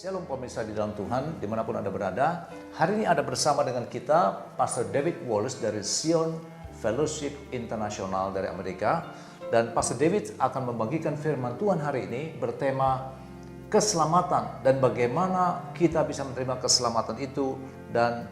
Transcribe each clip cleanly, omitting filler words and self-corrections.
Shalom pemirsa di dalam Tuhan, dimanapun Anda berada. Hari ini ada bersama dengan kita Pastor David Wallace dari Zion Fellowship International dari Amerika. Dan Pastor David akan membagikan firman Tuhan hari ini bertema keselamatan dan bagaimana kita bisa menerima keselamatan itu dan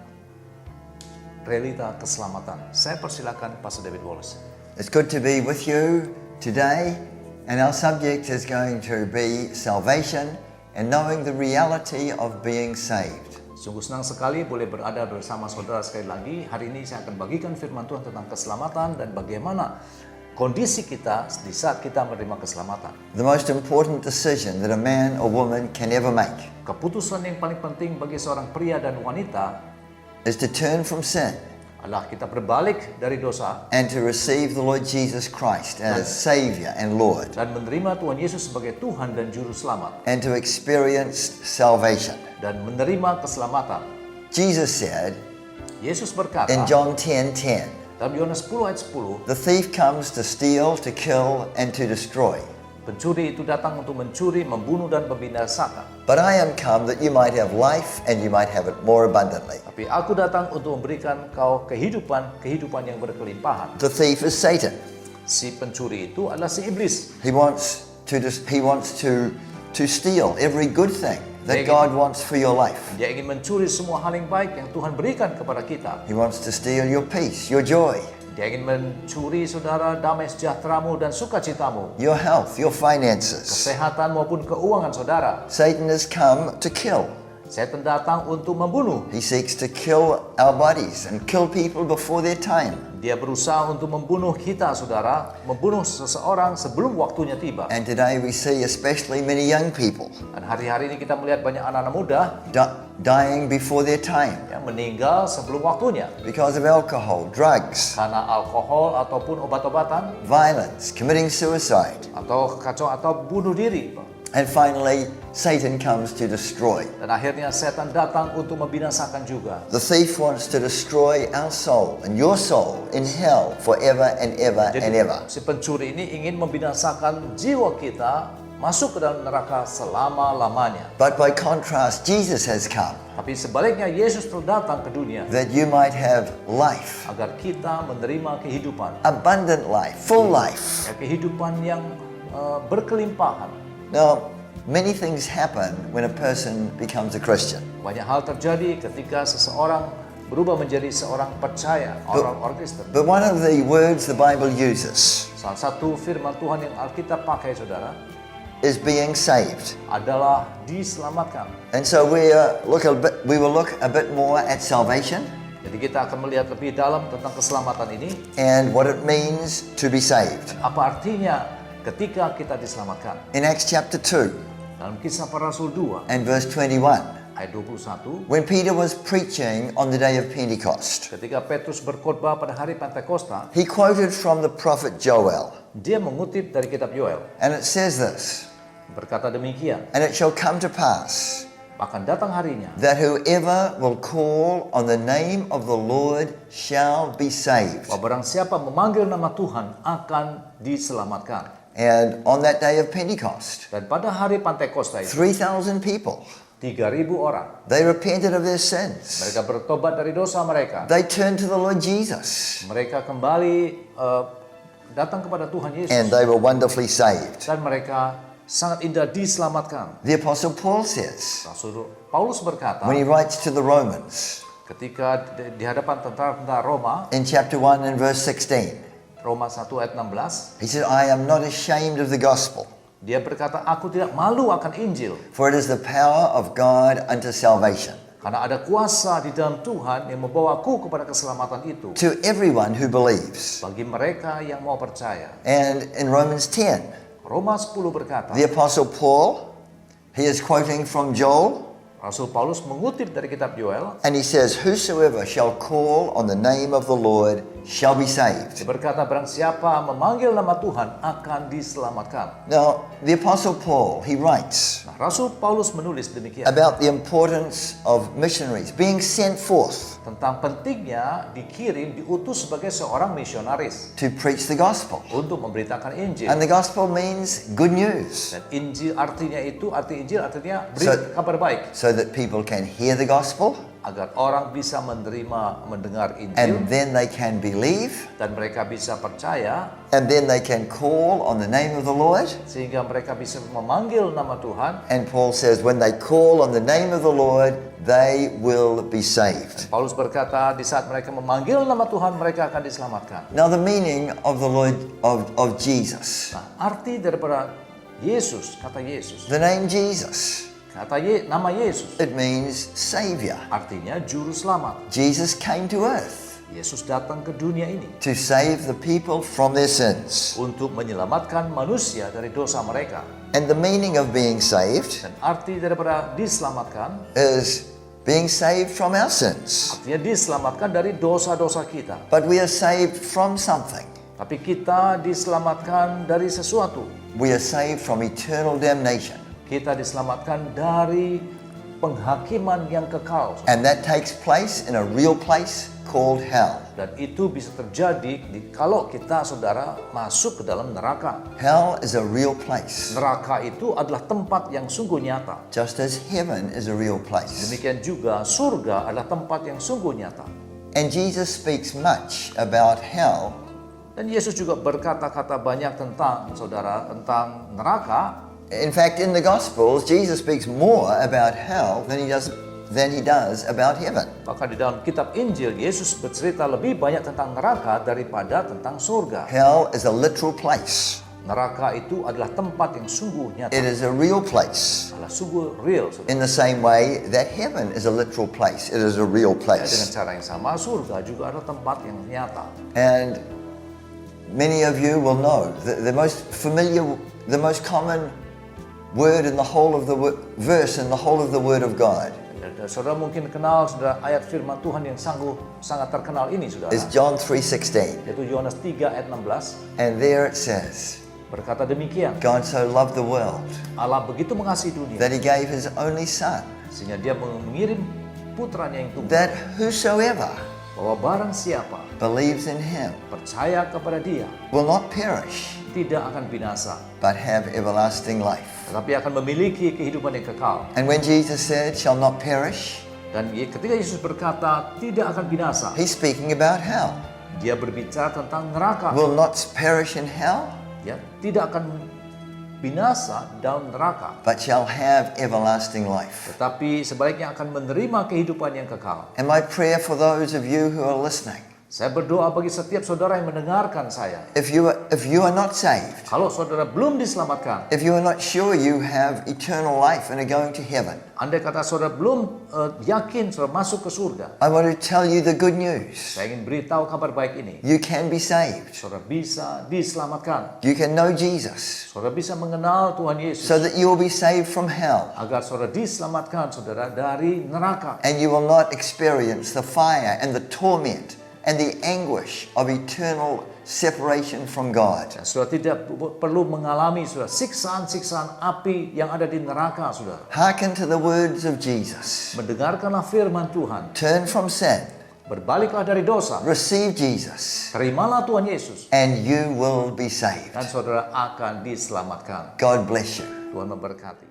realita keselamatan. Saya persilakan Pastor David Wallace. It's good to be with you today, and our subject is going to be salvation and knowing the reality of being saved. Sungguh senang sekali boleh berada bersama saudara sekali lagi. Hari ini saya akan bagikan firman Tuhan tentang keselamatan dan bagaimana kondisi kita di saat kita menerima keselamatan. The most important decision that a man or woman can ever make Keputusan yang paling penting bagi seorang pria dan wanita is to turn from sin adalah kita berbalik dari dosa and to receive the Lord Jesus Christ as Savior and Lord, dan menerima Tuhan Yesus sebagai Tuhan dan Juru Selamat and to experience salvation. dan menerima keselamatan. Jesus said Yesus berkata in John 10:10, dalam Yohanes 10 ayat 10, "The thief comes to steal, to kill, and to destroy. pencuri itu datang untuk mencuri, membunuh dan membinasakan. But I am come that you might have life and you might have it more abundantly." Tapi aku datang untuk memberikan kau kehidupan yang berkelimpahan. The thief is Satan. Si pencuri itu adalah si iblis. He wants to steal every good thing that God wants for your life. Dia ingin mencuri semua hal yang baik yang Tuhan berikan kepada kita. He wants to steal your peace, your joy, Dia ingin mencuri saudara damai sejahteramu dan sukacitamu, your health, your finances. kesehatan maupun keuangan saudara. Satan has come to kill. Setan datang untuk membunuh. He seeks to kill our bodies and kill people before their time. Dia berusaha untuk membunuh kita saudara, membunuh seseorang sebelum waktunya tiba. And today we see especially many young people Dan hari-hari ini kita melihat banyak anak-anak muda dying before their time yang meninggal sebelum waktunya because of alcohol, drugs, karena alkohol ataupun obat-obatan violence, committing suicide. atau kacau atau bunuh diri. And finally, Satan comes to destroy. Dan akhirnya setan datang untuk membinasakan juga. The thief wants to destroy our soul and your soul in hell forever and ever and Jadi ever. si pencuri ini ingin membinasakan jiwa kita masuk ke dalam neraka selama-lamanya. But by contrast, Jesus has come Tapi sebaliknya Yesus telah datang ke dunia that you might have life, agar kita menerima kehidupan. abundant life, full life. Ya, kehidupan yang berkelimpahan. Now, many things happen when a person becomes a Christian. Banyak hal terjadi ketika seseorang berubah menjadi seorang percaya, orang Kristen. But one of the words the Bible uses Salah satu firman Tuhan yang Alkitab pakai saudara is being saved. adalah diselamatkan. And so we will look a bit more at salvation Jadi kita akan melihat lebih dalam tentang keselamatan ini. and what it means to be saved. Apa artinya ketika kita diselamatkan? In Acts chapter 2 Dalam Kisah Para Rasul 2 and verse 21, ayat 21, when Peter was preaching on the day of Pentecost, ketika Petrus berkhotbah pada hari Pentakosta, he quoted from the prophet Joel, dia mengutip dari kitab Yoel, and it says this, berkata demikian, "And it shall come to pass akan datang harinya that whoever will call on the name of the Lord shall be saved." bahwa barang siapa memanggil nama Tuhan akan diselamatkan. And on that day of Pentecost, Dan pada hari Pentakosta itu 3,000 people, 3.000 orang, they repented of their sins. mereka bertobat dari dosa mereka. They turned to the Lord Jesus, Mereka kembali datang kepada Tuhan and Yesus they were wonderfully saved. dan mereka sangat indah diselamatkan. The Apostle Paul says, Rasul Paulus berkata when he writes to the Romans, ketika di hadapan tentara Roma, in chapter 1 and verse 16, Roma 1 ayat 16, he said, "I am not ashamed of the gospel, dia berkata, aku tidak malu akan Injil, for it is the power of God unto salvation, karena ada kuasa di dalam Tuhan yang membawaku kepada keselamatan itu to everyone who believes." bagi mereka yang mau percaya. And in Romans 10, Roma 10 berkata, the Apostle Paul, he is quoting from Joel, Rasul Paulus mengutip dari kitab Yoel, and he says, "Whosoever shall call on the name of the Lord shall be saved. Dia berkata, barang siapa memanggil nama Tuhan akan diselamatkan. Now, the Apostle Paul, he writes Nah, Rasul Paulus menulis demikian about the importance of missionaries being sent forth tentang pentingnya diutus sebagai seorang misionaris to preach the gospel. untuk memberitakan Injil. And the gospel means good news, Dan Injil arti Injil artinya So- kabar baik, so that people can hear the gospel agar orang bisa mendengar Injil and then they can believe dan mereka bisa percaya and then they can call on the name of the Lord. sehingga mereka bisa memanggil nama Tuhan. And Paul says when they call on the name of the Lord, they will be saved. Paulus berkata, di saat mereka memanggil nama Tuhan, mereka akan diselamatkan. Now the meaning of the Lord of Jesus, Nah, arti daripada Yesus, kata Yesus, the name Jesus, nama Yesus it means Savior. artinya juru selamat. Jesus came to earth Yesus datang ke dunia ini to save the people from their sins. untuk menyelamatkan manusia dari dosa mereka. And the meaning of being saved Dan arti daripada diselamatkan, is being saved from our sins. artinya diselamatkan dari dosa-dosa kita. But we are saved from something. Tapi kita diselamatkan dari sesuatu. We are saved from eternal damnation. Kita diselamatkan dari penghakiman yang kekal. And that takes place in a real place called hell. Dan itu bisa terjadi kalau kita, saudara, masuk ke dalam neraka. Hell is a real place, Neraka itu adalah tempat yang sungguh nyata. just as heaven is a real place. Demikian juga surga adalah tempat yang sungguh nyata. And Jesus speaks much about hell Dan Yesus juga berkata-kata banyak tentang, saudara, tentang neraka. In fact, in the Gospels, Jesus speaks more about hell than he does about heaven. Maka di dalam kitab Injil, Yesus bercerita lebih banyak tentang neraka daripada tentang surga. Hell is a literal place. Neraka itu adalah tempat yang sungguh nyata. It is a real place. Adalah sungguh real, saudara. In the same way that heaven is a literal place. It is a real Dengan place. cara yang sama, surga juga adalah tempat yang nyata. And many of you will know the most familiar, the most common word in the whole of the verse in the whole of the Word of God Dan saudara mungkin kenal, saudara, ayat firman Tuhan yang sangat terkenal ini, saudara. is John 3:16. Yaitu Yohanes 3 ayat 16. And there it says, Berkata demikian, God so loved the world Allah begitu mengasihi dunia, that he gave his only son, sehingga dia mengirim putranya yang tunggal, that whosoever bahwa barang siapa believes in him percaya kepada dia, will not perish, tidak akan binasa, but have everlasting life. tetapi akan memiliki kehidupan yang kekal. And when Jesus said, shall not perish, Dan ketika Yesus berkata tidak akan binasa, he's speaking about hell. dia berbicara tentang neraka. Will not perish in hell, Ya, tidak akan binasa dalam neraka, but shall have everlasting life. tetapi sebaliknya akan menerima kehidupan yang kekal. And my prayer for those of you who are listening, Saya berdoa bagi setiap saudara yang mendengarkan saya. if you are not saved, Kalau saudara belum diselamatkan, if you are not sure you have eternal life and are going to heaven, andai kata saudara belum yakin saudara masuk ke surga, I want to tell you the good news. saya ingin beritahu kabar baik ini. You can be saved. Saudara bisa diselamatkan. You can know Jesus Saudara bisa mengenal Tuhan Yesus. so that you will be saved from hell Agar saudara diselamatkan, saudara, dari neraka. and you will not experience the fire and the torment and the anguish of eternal separation from God. Dan saudara tidak perlu mengalami, saudara, siksaan-siksaan api yang ada di neraka, saudara. Hearken to the words of Jesus. Mendengarkanlah firman Tuhan. Turn from sin, Berbaliklah dari dosa. receive Jesus, Terimalah Tuhan Yesus. and you will be saved. Dan saudara akan diselamatkan. God bless you. Tuhan memberkati.